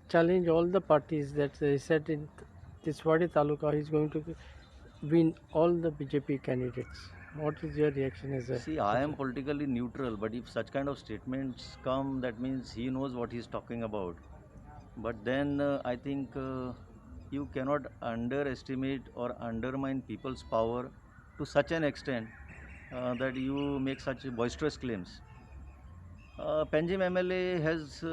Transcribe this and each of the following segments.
challenge all the parties that they said in Tiswadi Taluka he's going to win all the BJP candidates. What is your reaction as a See, I am politically neutral, but if such kind of statements come, that means he knows what he's talking about. But then I think you cannot underestimate or undermine people's power to such an extent that you make such boisterous claims. Panjim MLA has,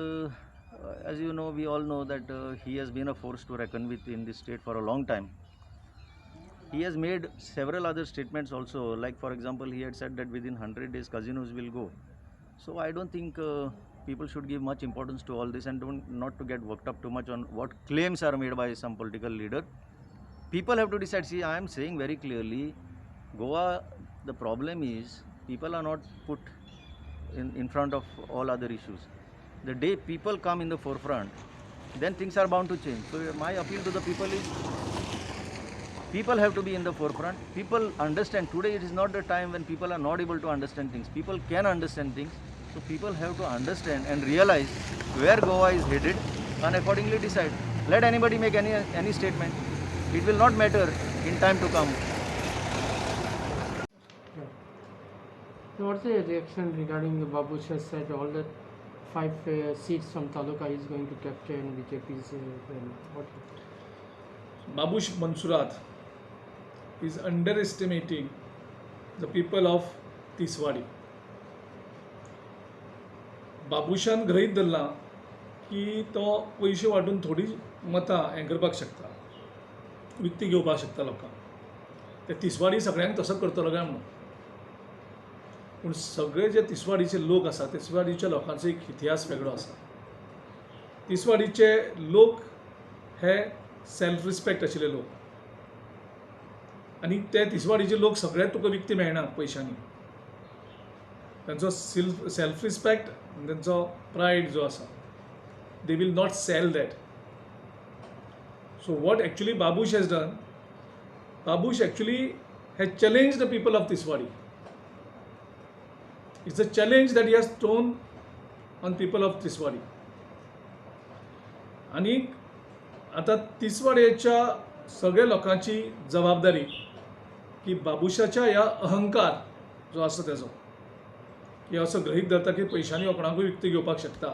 as you know, we all know that he has been a force to reckon with in this state for a long time. He has made several other statements also, like for example, he had said that within 100 days casinos will go. So I don't think people should give much importance to all this and don't not to get worked up too much on what claims are made by some political leader. People have to decide. See, I am saying very clearly, Goa, the problem is people are not put in front of all other issues. The day people come in the forefront, then things are bound to change. So my appeal to the people is people have to be in the forefront. People understand. Today it is not the time when people are not able to understand things. People can understand things. So people have to understand and realize where Goa is headed and accordingly decide. Let anybody make any statement. It will not matter in time to come. So what's the reaction regarding the Babu Shah said all the five seats from Taluka is going to capture in BJP's what? Babush Mansurat is underestimating the people of Tiswadi. Babushan गृहीत धरला की तो पयशे वाटून थोडी मतां हें करपाक शकता, विकती घेवपाक शकता लोकांक. ते तिसवाडी सगळ्यांक तसो करतलो काय म्हणून. पूण सगळे जे तिसवाडीचे लोक आसा, तिसवाडीच्या लोकांचो एक इतिहास वेगळो आसा. तिसवाडीचे लोक हे सेल्फ रिस्पेक्ट आशिल्ले लोक आनी ते तिसवाडीचे लोक सगळे तुका विकते मेळना पयशांनी. तांचो सेल्फ रिस्पेक्ट आनी तांचो प्रायड जो आसा, they will not sell that. So what actually Babush has done, Babush actually has challenge the people of Tiswadi. It's a challenge that he has thrown on people of Tiswadi. आनी आता तिसवाडीच्या सगळ्या लोकांची जबाबदारी की बाबुशाच्या ह्या अहंकार जो आसा तेजो, की असो गृहीत धरता की पयशांनी कोणाकूय विकती घेवपाक शकता,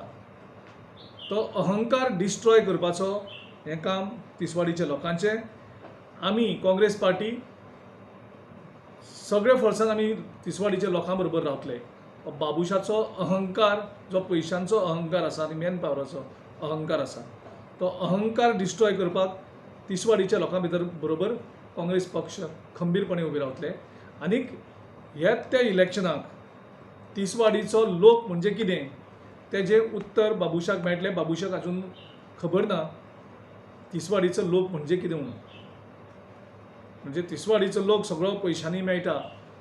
तो अहंकार डिस्ट्रॉय करपाचो हें काम तिसवाडीच्या लोकांचें. आमी काँग्रेस पार्टी सगळे फावट आमी तिसवाडीच्या लोकां बरोबर रावतले. बाबुशाचो अहंकार जो पयशांचो अहंकार आसा आनी मॅन पावराचो अहंकार आसा, तो अहंकार डिस्ट्रॉय करपाक तिसवाडीच्या लोकां भितर बरोबर काँग्रेस पक्ष खंबीरपणे उबे रावतले. आनीक ह्याच त्या इलेक्शनाक तिसवाडीचो लोक म्हणजे कितें तेजें उत्तर बाबुशाक मेळटलें. बाबुशाक अजून खबर ना तिसवाडीचो लोक म्हणजे कितें म्हणून. म्हणजे तिसवाडीचो लोक सगळो पयशांनी मेळटा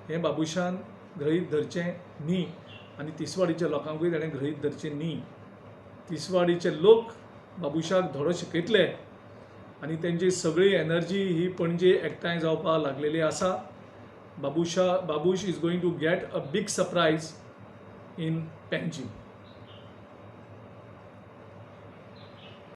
हें बाबुशान गृहीत धरचें न्ही आनी तिसवाडीच्या लोकांकूय ताणें गृहीत धरचें न्ही. तिसवाडीचे लोक बाबुशाक धडो शिकयतले आनी तेंची सगळी एनर्जी ही पणजे एकठांय जावपाक लागलेली आसा. Babush is going to get a big surprise in पेन्जी.